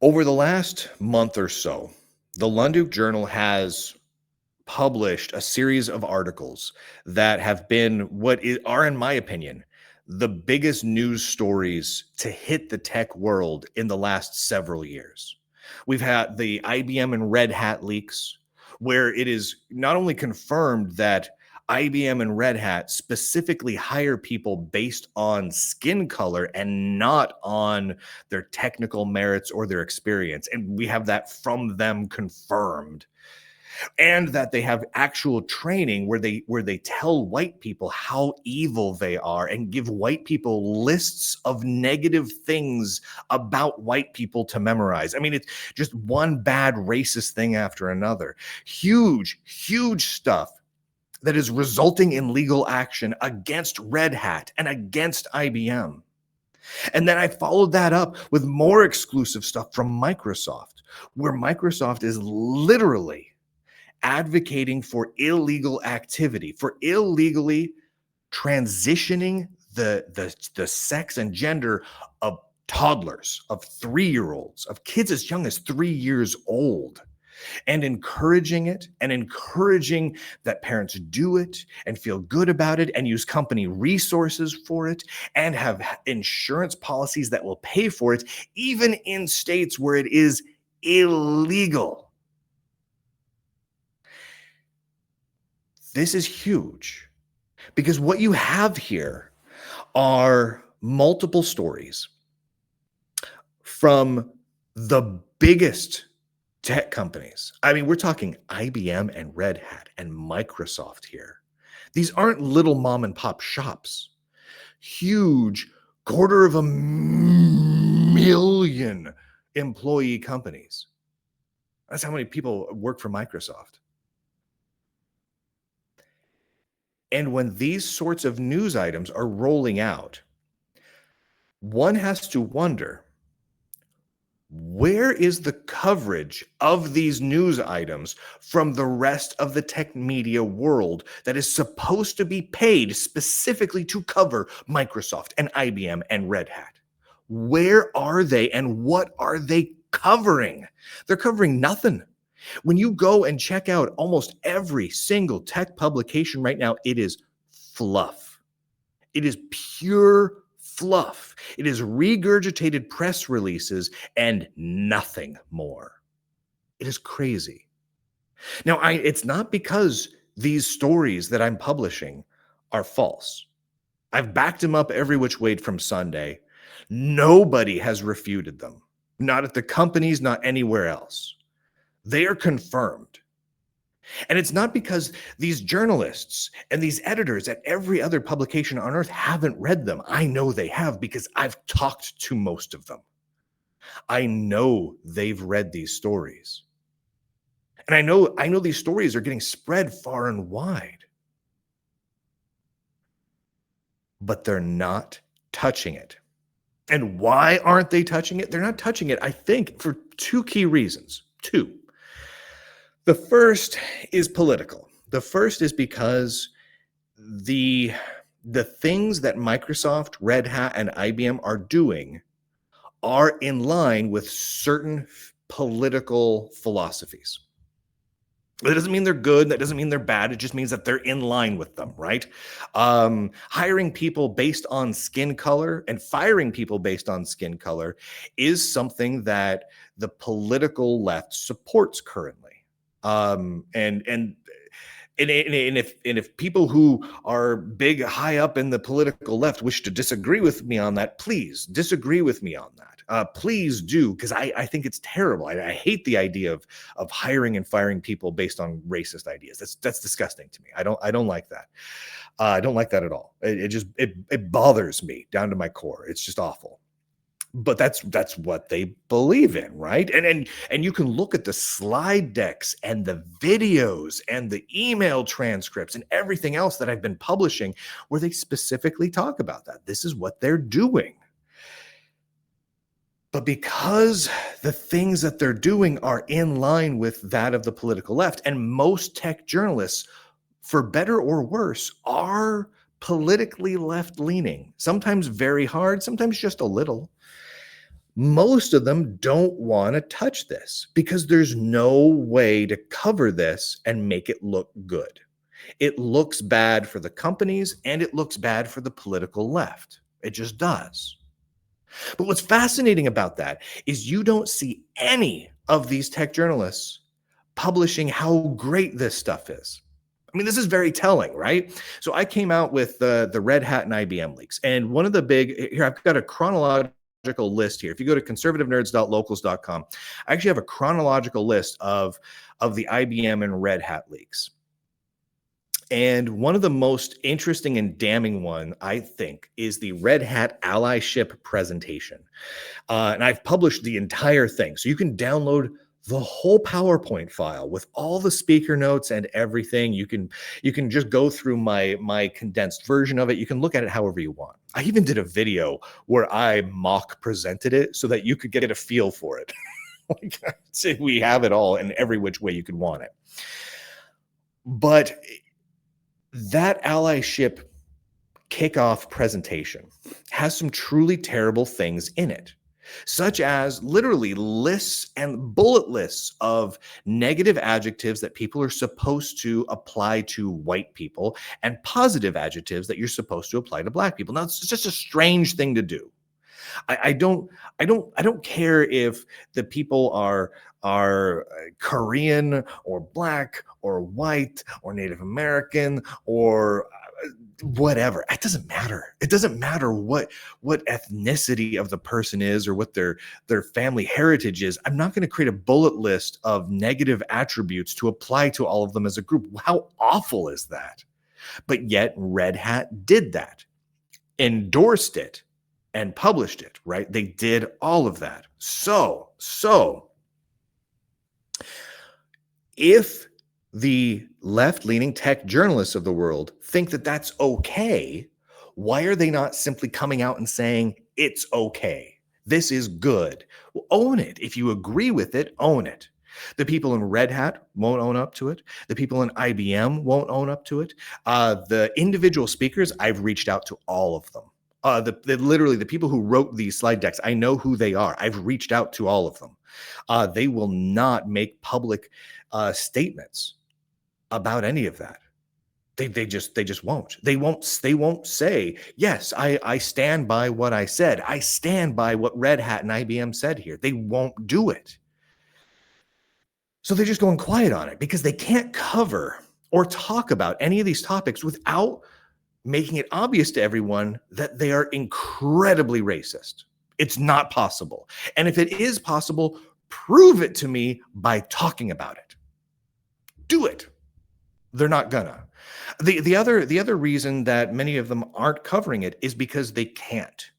Over the last month or so, the Lunduke Journal has published a series of articles that have been are, in my opinion, the biggest news stories to hit the tech world in the last several years. We've had the IBM and Red Hat leaks, where it is not only confirmed that IBM and Red Hat specifically hire people based on skin color and not on their technical merits or their experience. And we have that from them confirmed. And that they have actual training where they tell white people how evil they are and give white people lists of negative things about white people to memorize. I mean, it's just one bad racist thing after another. Huge stuff that is resulting in legal action against Red Hat and against IBM. And then I followed that up with more exclusive stuff from Microsoft, where Microsoft is literally advocating for illegal activity, for illegally transitioning the sex and gender of toddlers, of 3-year-olds, of kids as young as 3 years old, and encouraging it and encouraging that parents do it and feel good about it and use company resources for it and have insurance policies that will pay for it, even in states where it is illegal. This is huge because what you have here are multiple stories from the biggest tech companies. I mean, we're talking IBM and Red Hat and Microsoft here. These aren't little mom and pop shops. Huge 250,000 employee companies. That's how many people work for Microsoft. And when these sorts of news items are rolling out, one has to wonder, where is the coverage of these news items from the rest of the tech media world that is supposed to be paid specifically to cover Microsoft and IBM and Red Hat? Where are they and what are they covering? They're covering nothing. When you go and check out almost every single tech publication right now, it is fluff. It is pure fluff. It is regurgitated press releases and nothing more. It is crazy. Now, it's not because these stories that I'm publishing are false. I've backed them up every which way from Sunday. Nobody has refuted them. Not at the companies, not anywhere else. They are confirmed. And it's not because these journalists and these editors at every other publication on earth haven't read them. I know they have because I've talked to most of them. I know they've read these stories. And I know these stories are getting spread far and wide. But they're not touching it. And why aren't they touching it? They're not touching it, I think, for two key reasons. Two. The first is political. The first is because the things that Microsoft, Red Hat, and IBM are doing are in line with certain political philosophies. That doesn't mean they're good. That doesn't mean they're bad. It just means that they're in line with them, right? Hiring people based on skin color and firing people based on skin color is something that the political left supports currently. And if people who are big, high up in the political left wish to disagree with me on that, please disagree with me on that. Please do, because I think it's terrible. I hate the idea of hiring and firing people based on racist ideas. That's disgusting to me. I don't like that. I don't like that at all. It bothers me down to my core. It's just awful. But that's what they believe in, right? And you can look at the slide decks and the videos and the email transcripts and everything else that I've been publishing where they specifically talk about that. This is what they're doing. But because the things that they're doing are in line with that of the political left, and most tech journalists, for better or worse, are politically left-leaning, sometimes very hard, sometimes just a little. Most of them don't want to touch this because there's no way to cover this and make it look good. It looks bad for the companies and it looks bad for the political left. It just does. But what's fascinating about that is you don't see any of these tech journalists publishing how great this stuff is. I mean, this is very telling, right? So I came out with the Red Hat and IBM leaks. And one of the big, here, I've got a chronological list here. If you go to conservativenerds.locals.com, I actually have a chronological list of the IBM and Red Hat leaks. And one of the most interesting and damning one, I think, is the Red Hat allyship presentation. And I've published the entire thing. So you can download the whole PowerPoint file with all the speaker notes and everything. You can just go through my condensed version of it. You can look at it however you want. I even did a video where I mock presented it so that you could get a feel for it. Like, we have it all in every which way you could want it. But that allyship kickoff presentation has some truly terrible things in it, such as literally lists and bullet lists of negative adjectives that people are supposed to apply to white people and positive adjectives that you're supposed to apply to black people. Now, it's just a strange thing to do. I don't care if the people are Korean or black or white or Native American or whatever. It doesn't matter. It doesn't matter what ethnicity of the person is or what their family heritage is. I'm not going to create a bullet list of negative attributes to apply to all of them as a group. How awful is that? But yet Red Hat did that, endorsed it, and published it, right? They did all of that. So if the left-leaning tech journalists of the world think that that's okay, why are they not simply coming out and saying it's okay? This is good. Well, own it. If you agree with it, own it. The people in Red Hat won't own up to it. The people in IBM won't own up to it. The individual speakers, I've reached out to all of them. Literally the people who wrote these slide decks, I know who they are. I've reached out to all of them. They will not make public statements about any of that. They just won't. They won't say, yes, I stand by what I said. I stand by what Red Hat and IBM said here. They won't do it. So they're just going quiet on it because they can't cover or talk about any of these topics without making it obvious to everyone that they are incredibly racist. It's not possible. And if it is possible, prove it to me by talking about it. Do it. They're not gonna. The other reason that many of them aren't covering it is because they can't.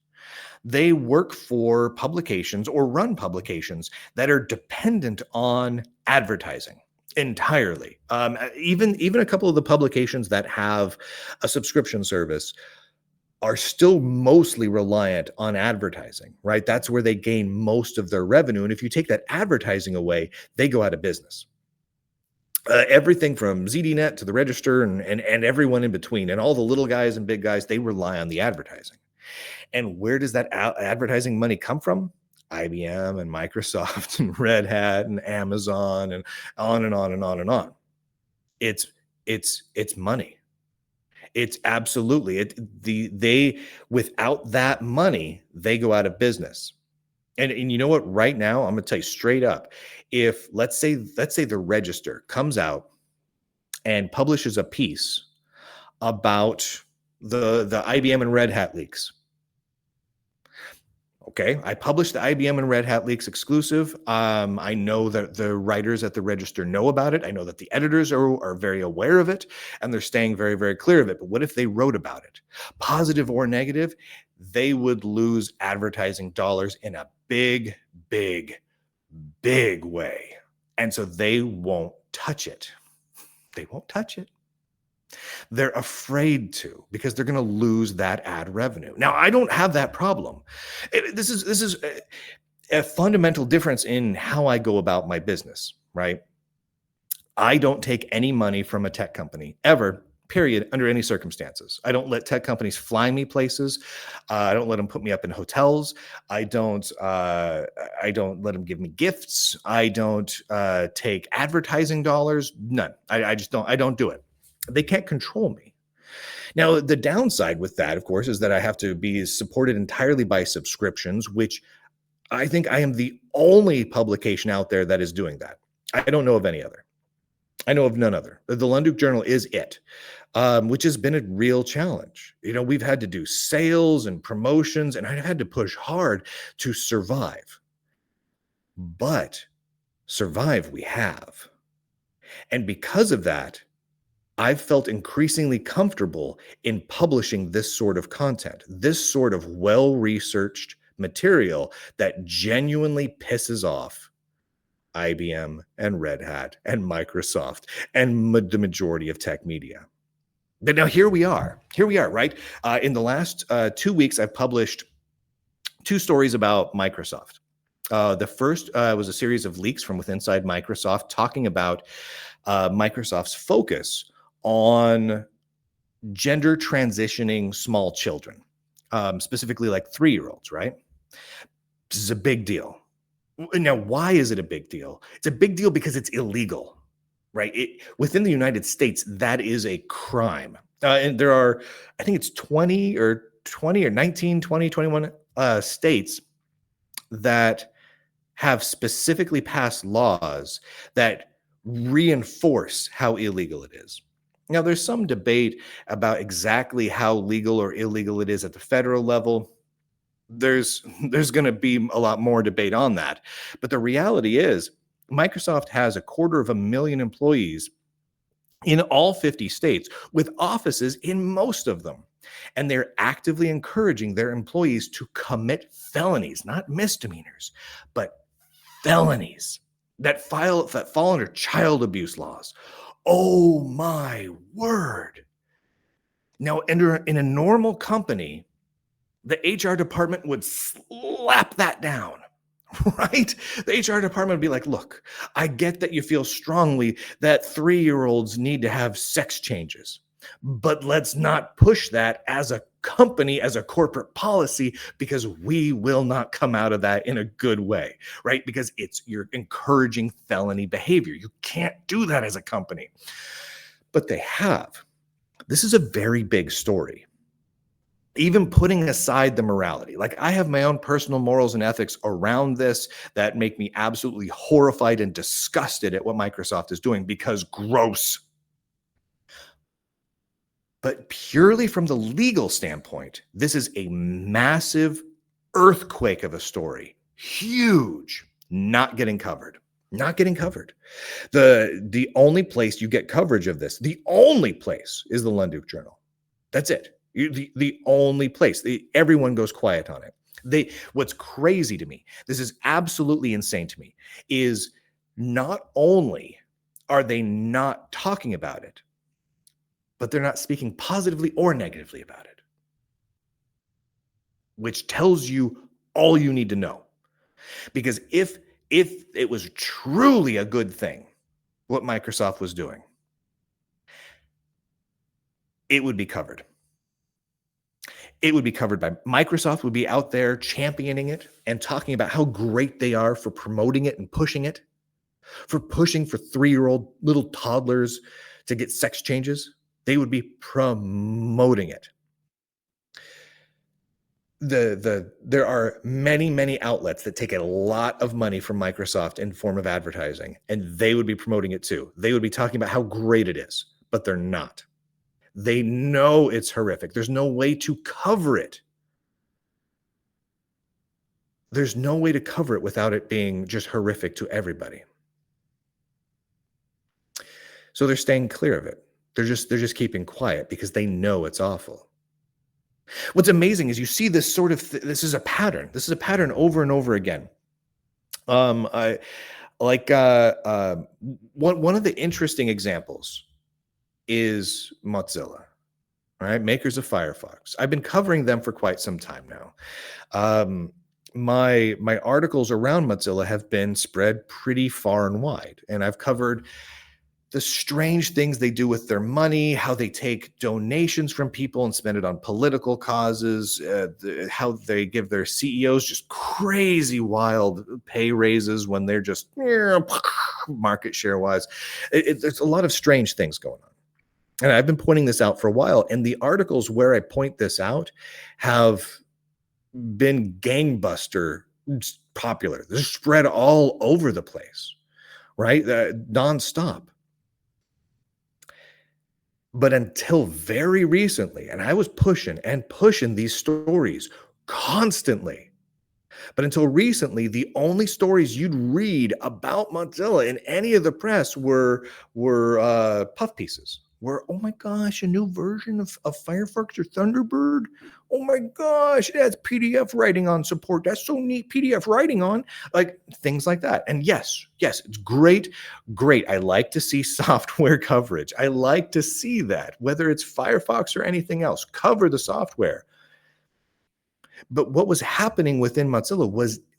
They work for publications or run publications that are dependent on advertising entirely. Even a couple of the publications that have a subscription service are still mostly reliant on advertising, right? That's where they gain most of their revenue. And if you take that advertising away, they go out of business. Everything from ZDNet to the Register and everyone in between, and all the little guys and big guys, they rely on the advertising. And where does that advertising money come from? IBM and Microsoft and Red Hat and Amazon and on and on and on and on. It's money. It's absolutely they without that money, they go out of business. And you know what? Right now, I'm going to tell you straight up. If let's say the Register comes out and publishes a piece about the IBM and Red Hat leaks. Okay, I published the IBM and Red Hat leaks exclusive. I know that the writers at the Register know about it. I know that the editors are very aware of it, and they're staying very, very clear of it. But what if they wrote about it? Positive or negative, they would lose advertising dollars in a big, big, big way. And so they won't touch it. They won't touch it. They're afraid to because they're going to lose that ad revenue. Now, I don't have that problem. This is a fundamental difference in how I go about my business, right? I don't take any money from a tech company ever period, under any circumstances. I don't let tech companies fly me places. I don't let them put me up in hotels. I don't. I don't let them give me gifts. I don't take advertising dollars. None. I just don't. I don't do it. They can't control me. Now, the downside with that, of course, is that I have to be supported entirely by subscriptions, which I think I am the only publication out there that is doing that. I don't know of any other. I know of none other. The Lunduke Journal is it, which has been a real challenge. We've had to do sales and promotions, and I've had to push hard to survive. But survive we have. And because of that, I've felt increasingly comfortable in publishing this sort of content, this sort of well-researched material that genuinely pisses off IBM and Red Hat and Microsoft and the majority of tech media. But now here we are, right? In the last 2 weeks, I've published 2 stories about Microsoft. The first was a series of leaks from within inside Microsoft talking about Microsoft's focus on gender transitioning small children, specifically like 3-year-olds, right? This is a big deal. Now, why is it a big deal? It's a big deal because it's illegal, right? Within the United States, that is a crime. And there are, I think it's 20 or 19, 20, 21 states that have specifically passed laws that reinforce how illegal it is. Now, there's some debate about exactly how legal or illegal it is at the federal level. There's going to be a lot more debate on that. But the reality is Microsoft has 250,000 employees in all 50 states with offices in most of them. And they're actively encouraging their employees to commit felonies, not misdemeanors, but felonies that fall under child abuse laws. Oh my word. Now, in a normal company, the HR department would slap that down, right? The HR department would be like, look, I get that you feel strongly that 3-year-olds need to have sex changes, but let's not push that as a company, as a corporate policy, because we will not come out of that in a good way, right? Because you're encouraging felony behavior. You can't do that as a company. But they have. This is a very big story. Even putting aside the morality, like I have my own personal morals and ethics around this that make me absolutely horrified and disgusted at what Microsoft is doing because gross. But purely from the legal standpoint, this is a massive earthquake of a story. Huge. Not getting covered. Not getting covered. The only place you get coverage of this, the only place is the Lunduke Journal. That's it. The only place. Everyone goes quiet on it. What's crazy to me, this is absolutely insane to me, is not only are they not talking about it, but they're not speaking positively or negatively about it, which tells you all you need to know. Because if it was truly a good thing, what Microsoft was doing, it would be covered. It would be covered by Microsoft, would be out there championing it and talking about how great they are for promoting it and pushing it, for pushing for 3-year-old little toddlers to get sex changes. They would be promoting it. There are many outlets that take a lot of money from Microsoft in form of advertising, and they would be promoting it too. They would be talking about how great it is, but they're not. They know it's horrific. There's no way to cover it. There's no way to cover it without it being just horrific to everybody. So they're staying clear of it. They're just keeping quiet because they know it's awful. What's amazing is you see this sort of this is a pattern. This is a pattern over and over again. One of the interesting examples is Mozilla, right? Makers of Firefox. I've been covering them for quite some time now. My articles around Mozilla have been spread pretty far and wide, and I've covered the strange things they do with their money, how they take donations from people and spend it on political causes, how they give their CEOs just crazy wild pay raises when they're just market share wise. There's a lot of strange things going on. And I've been pointing this out for a while. And the articles where I point this out have been gangbuster popular. They're spread all over the place, right? Nonstop. But until very recently, and I was pushing and pushing these stories constantly. But until recently, the only stories you'd read about Mozilla in any of the press were puff pieces. Were, oh my gosh, a new version of Firefox or Thunderbird? Oh my gosh, it has PDF writing on support. That's so neat, PDF writing on, like things like that. And yes, it's great. I like to see software coverage. I like to see that, whether it's Firefox or anything else, cover the software. But what was happening within Mozilla was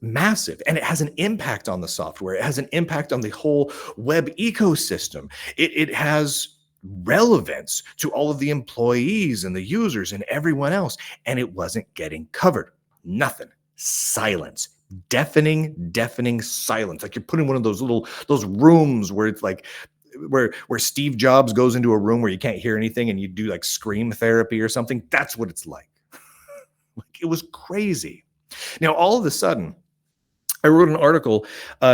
massive, and it has an impact on the software. It has an impact on the whole web ecosystem. It has relevance to all of the employees and the users and everyone else, and it wasn't getting covered. Nothing. Silence. Deafening silence. Like you're put in one of those rooms where it's like where Steve Jobs goes into a room where you can't hear anything and you do like scream therapy or something. That's what it's like. It was crazy. Now, all of a sudden, I wrote an article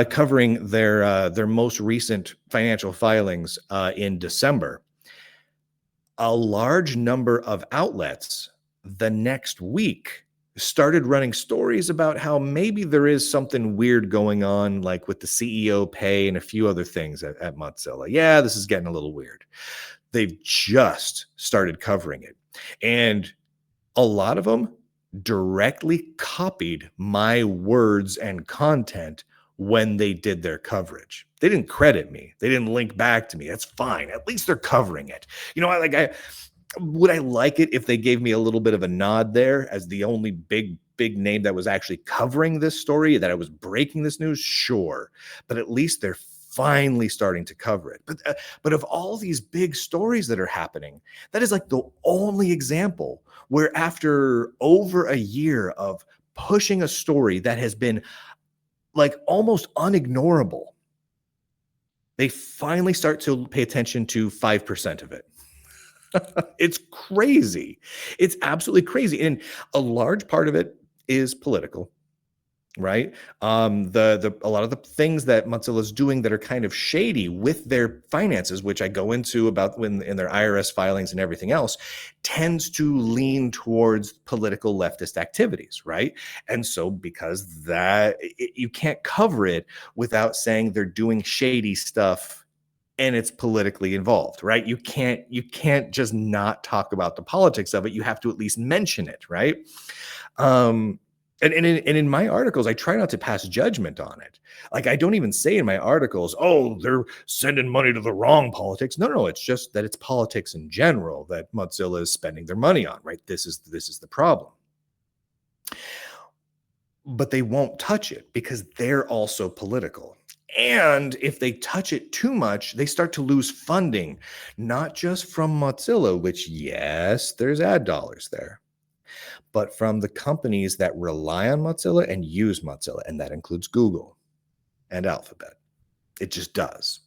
covering their most recent financial filings in December. A large number of outlets the next week started running stories about how maybe there is something weird going on, like with the CEO pay and a few other things at Mozilla. Yeah, this is getting a little weird. They've just started covering it. And a lot of them directly copied my words and content when they did their coverage. They didn't credit me. They didn't link back to me. That's fine. At least they're covering it. You know, I would I like it if they gave me a little bit of a nod there as the only big name that was actually covering this story, that I was breaking this news? Sure. But at least they're finally starting to cover it. But of all these big stories that are happening, that is like the only example where after over a year of pushing a story that has been like almost unignorable, they finally start to pay attention to 5% of it. It's crazy. It's absolutely crazy. And a large part of it is political. Right. A lot of the things that Mozilla is doing that are kind of shady with their finances, which I go into about when in their IRS filings and everything else, tends to lean towards political leftist activities. Right. And so because you can't cover it without saying they're doing shady stuff and it's politically involved, right? You can't just not talk about the politics of it. You have to at least mention it, right? And in my articles, I try not to pass judgment on it. Like I don't even say in my articles, oh, they're sending money to the wrong politics. No, it's just that it's politics in general that Mozilla is spending their money on, right? This is the problem. But they won't touch it because they're also political. And if they touch it too much, they start to lose funding, not just from Mozilla, which yes, there's ad dollars there, but from the companies that rely on Mozilla and use Mozilla, and that includes Google and Alphabet. It just does.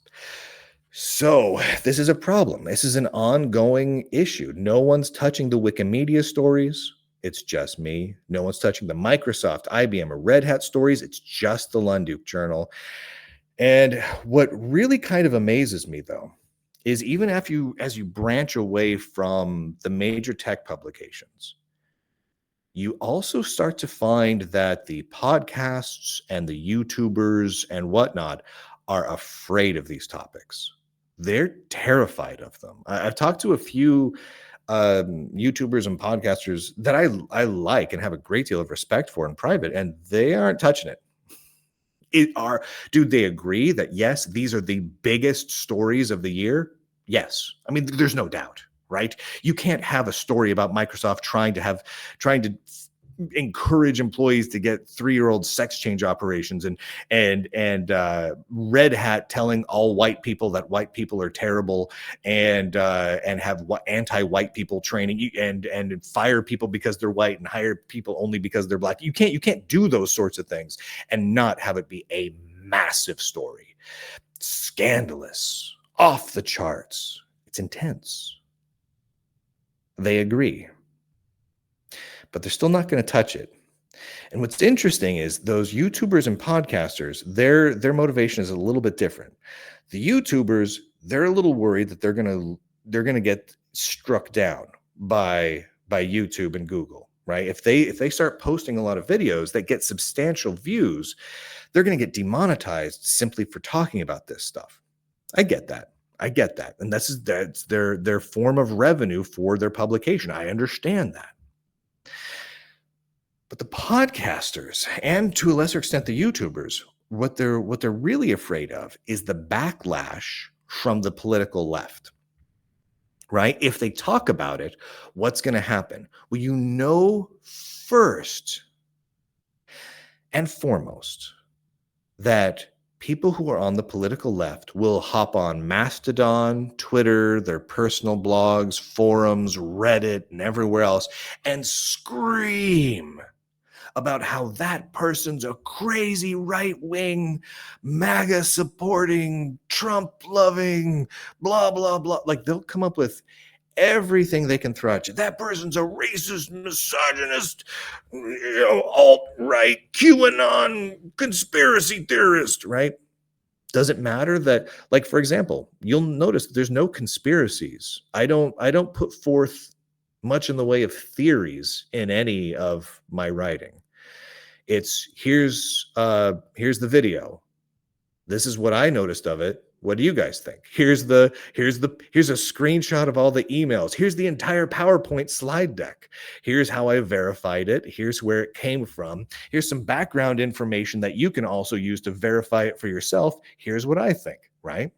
So this is a problem. This is an ongoing issue. No one's touching the WikiMedia stories. It's just me. No one's touching the Microsoft, IBM, or Red Hat stories. It's just the Lunduke Journal. And what really kind of amazes me, though, is even as you branch away from the major tech publications, you also start to find that the podcasts and the YouTubers and whatnot are afraid of these topics. They're terrified of them. I've talked to a few YouTubers and podcasters that I like and have a great deal of respect for in private, and they aren't touching it. Do they agree that yes, these are the biggest stories of the year? Yes. I mean, there's no doubt, right? You can't have a story about Microsoft trying to encourage employees to get 3-year-old sex change operations, and red hat telling all white people that white people are terrible, and have anti-white people training, and fire people because they're white and hire people only because they're black. You can't do those sorts of things and not have it be a massive story. Scandalous, off the charts. It's intense. They agree, but they're still not going to touch it. And what's interesting is those YouTubers and podcasters, their motivation is a little bit different. The YouTubers, they're a little worried that they're gonna get struck down by YouTube and Google, right? If they start posting a lot of videos that get substantial views, they're gonna get demonetized simply for talking about this stuff. I get that. And that's their form of revenue for their publication. I understand that. But the podcasters, and to a lesser extent the YouTubers, what they're really afraid of is the backlash from the political left, right? If they talk about it, what's going to happen? Well, first and foremost that people who are on the political left will hop on Mastodon, Twitter, their personal blogs, forums, Reddit, and everywhere else and scream about how that person's a crazy right-wing, MAGA supporting, Trump loving, blah, blah, blah. Like they'll come up with everything they can throw at you. That person's a racist, misogynist, alt-right, QAnon, conspiracy theorist, right? Does it matter that, like, for example, you'll notice there's no conspiracies. I don't put forth much in the way of theories in any of my writing. It's here's the video. This is what I noticed of it. What do you guys think? Here's a screenshot of all the emails. Here's the entire PowerPoint slide deck. Here's how I verified it. Here's where it came from. Here's some background information that you can also use to verify it for yourself. Here's what I think, right?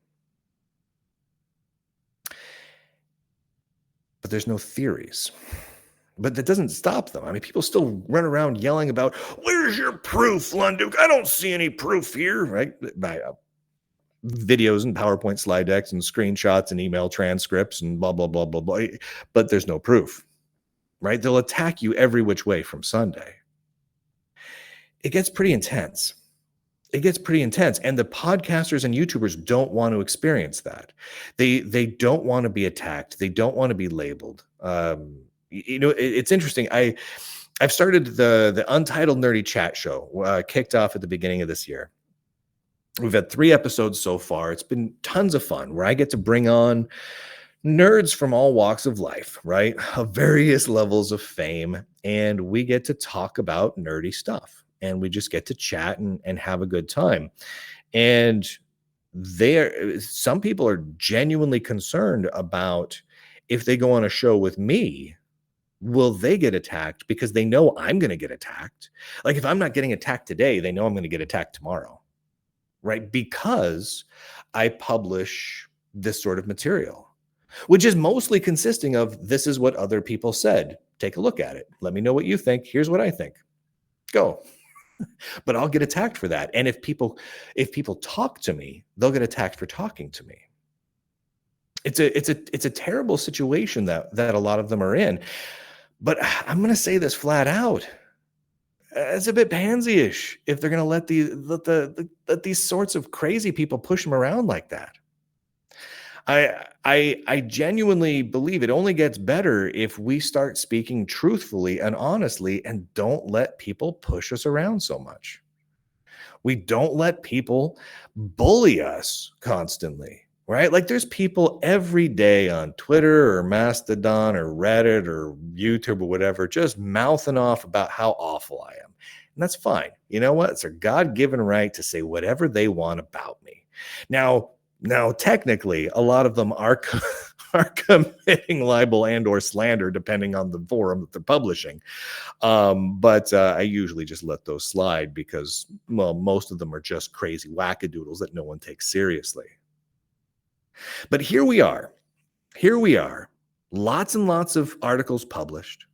But there's no theories. But that doesn't stop them. I mean, people still run around yelling about, where's your proof, Lunduke? I don't see any proof here, right? By videos and PowerPoint slide decks and screenshots and email transcripts and blah, blah, blah, blah, blah. But there's no proof, right? They'll attack you every which way from Sunday. It gets pretty intense. And the podcasters and YouTubers don't want to experience that. They don't want to be attacked. They don't want to be labeled. It's interesting. I've started the Untitled Nerdy Chat Show, kicked off at the beginning of this year. We've had 3 episodes so far. It's been tons of fun where I get to bring on nerds from all walks of life, right? Of various levels of fame. And we get to talk about nerdy stuff. And we just get to chat and have a good time. And some people are genuinely concerned about if they go on a show with me, will they get attacked because they know I'm going to get attacked? Like if I'm not getting attacked today, they know I'm going to get attacked tomorrow, right? Because I publish this sort of material, which is mostly consisting of this is what other people said. Take a look at it. Let me know what you think. Here's what I think. Go. But I'll get attacked for that. And if people talk to me, they'll get attacked for talking to me. It's a terrible situation that a lot of them are in. But I'm going to say this flat out. It's a bit pansy-ish if they're going to let these sorts of crazy people push them around like that. I genuinely believe it only gets better if we start speaking truthfully and honestly and don't let people push us around so much. We don't let people bully us constantly, right? Like there's people every day on Twitter or Mastodon or Reddit or YouTube or whatever, just mouthing off about how awful I am. And that's fine. You know what? It's their God-given right to say whatever they want about me. Now, technically, a lot of them are committing libel and or slander, depending on the forum that they're publishing. But I usually just let those slide because, well, most of them are just crazy wackadoodles that no one takes seriously. But here we are. Lots and lots of articles published.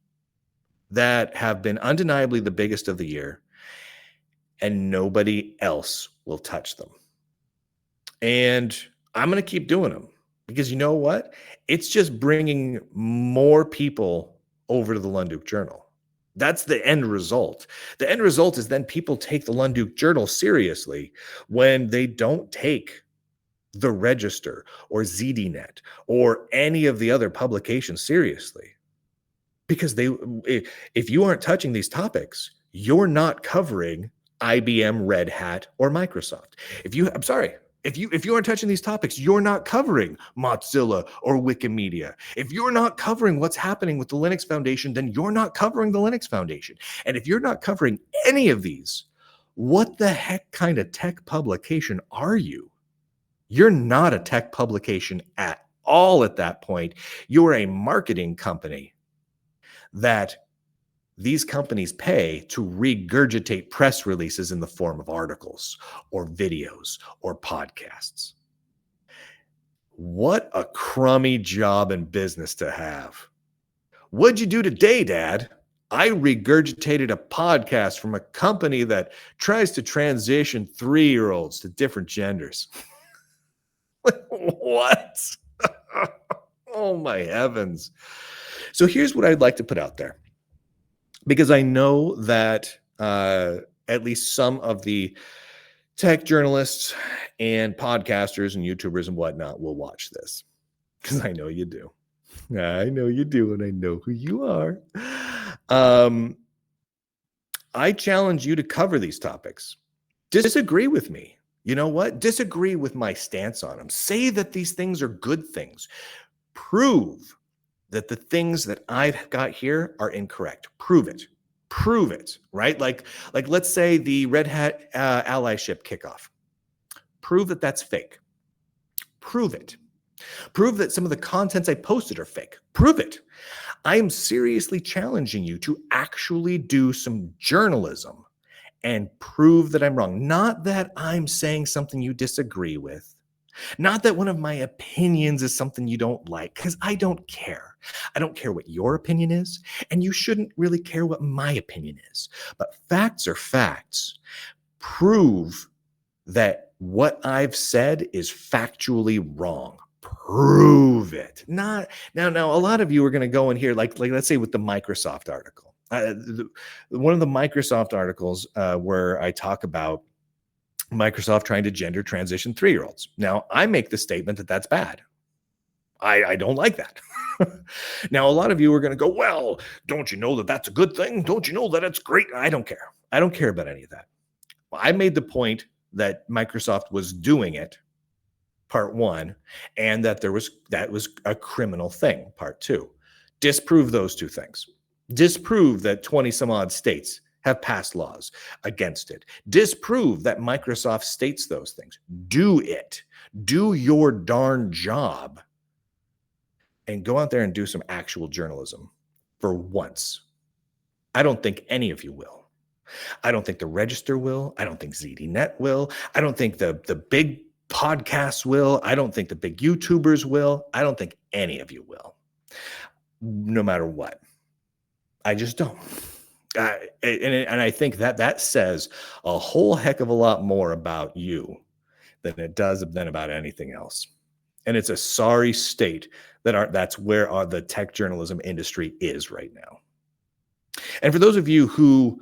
that have been undeniably the biggest of the year, and nobody else will touch them. And I'm going to keep doing them because you know what? It's just bringing more people over to the Lunduke Journal. That's the end result. The end result is then people take the Lunduke Journal seriously when they don't take the Register or ZDNet or any of the other publications seriously. Because if you aren't touching these topics, you're not covering IBM, Red Hat, or Microsoft. I'm sorry, if you aren't touching these topics, you're not covering Mozilla or WikiMedia. If you're not covering what's happening with the Linux Foundation, then you're not covering the Linux Foundation. And if you're not covering any of these, what the heck kind of tech publication are you? You're not a tech publication at all at that point. You're a marketing company that these companies pay to regurgitate press releases in the form of articles or videos or podcasts. What a crummy job in business to have. What'd you do today, Dad? I regurgitated a podcast from a company that tries to transition 3-year-olds to different genders. What? Oh my heavens. So here's what I'd like to put out there, because I know that at least some of the tech journalists and podcasters and YouTubers and whatnot will watch this, because I know you do. I know you do, and I know who you are. I challenge you to cover these topics. Disagree with me. You know what? Disagree with my stance on them. Say that these things are good things. Prove that the things that I've got here are incorrect. Prove it, right? Like let's say the Red Hat allyship kickoff. Prove that that's fake. Prove it. Prove that some of the contents I posted are fake. Prove it. I am seriously challenging you to actually do some journalism and prove that I'm wrong. Not that I'm saying something you disagree with. Not that one of my opinions is something you don't like, because I don't care. I don't care what your opinion is, and you shouldn't really care what my opinion is. But facts are facts. Prove that what I've said is factually wrong. Prove it. Not now. A lot of you are going to go in here, like let's say with the Microsoft article. One of the Microsoft articles where I talk about Microsoft trying to gender transition 3-year-olds. Now, I make the statement that that's bad. I don't like that. Now, a lot of you are going to go, well, don't you know that that's a good thing? Don't you know that it's great? I don't care. I don't care about any of that. Well, I made the point that Microsoft was doing it, part one, and that that was a criminal thing, part two. Disprove those two things. Disprove that 20 some odd states have passed laws against it. Disprove that Microsoft states those things. Do it. Do your darn job. And go out there and do some actual journalism for once. I don't think any of you will. I don't think the Register will. I don't think ZDNet will. I don't think the big podcasts will. I don't think the big YouTubers will. I don't think any of you will. No matter what. I just don't. And I think that says a whole heck of a lot more about you than it does than about anything else. And it's a sorry state that's where the tech journalism industry is right now. And for those of you who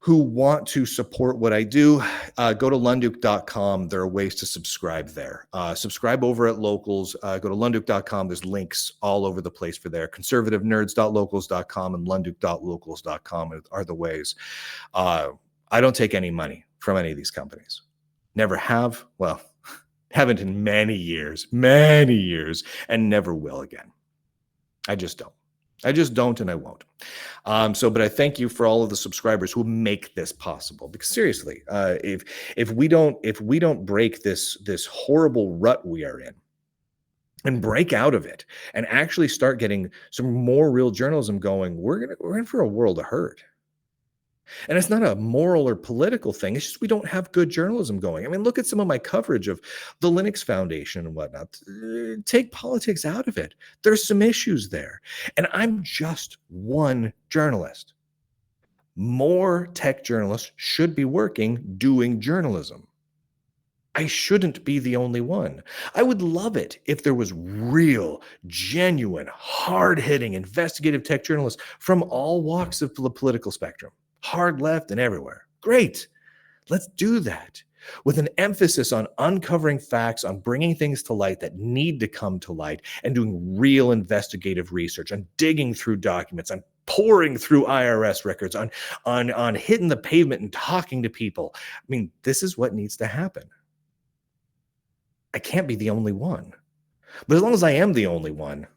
want to support what I do, go to lunduke.com. There are ways to subscribe there. Subscribe over at Locals. Go to lunduke.com. There's links all over the place for there. conservativenerds.locals.com and lunduke.locals.com are the ways. I don't take any money from any of these companies. Never have. Well, haven't in many years, and never will again. I just don't. And I won't. But I thank you for all of the subscribers who make this possible. Because seriously, if we don't break this horrible rut we are in, and break out of it, and actually start getting some more real journalism going, we're in for a world of hurt. And it's not a moral or political thing. It's just we don't have good journalism going. I mean, look at some of my coverage of the Linux Foundation and whatnot. Take politics out of it. There's some issues there. And I'm just one journalist. More tech journalists should be working doing journalism. I shouldn't be the only one. I would love it if there was real, genuine, hard-hitting investigative tech journalists from all walks of the political spectrum, hard left and everywhere. Great. Let's do that with an emphasis on uncovering facts, on bringing things to light that need to come to light, and doing real investigative research, on digging through documents, on pouring through IRS records, on hitting the pavement and talking to people. I mean, this is what needs to happen. I can't be the only one. But as long as I am the only one,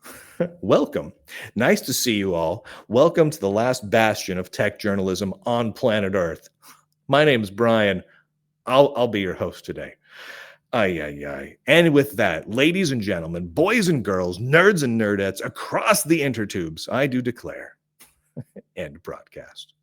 welcome. Nice to see you all. Welcome to the last bastion of tech journalism on planet Earth. My name is Brian. I'll be your host today. Ay, ay, ay. And with that, ladies and gentlemen, boys and girls, nerds and nerdettes across the intertubes, I do declare, end broadcast.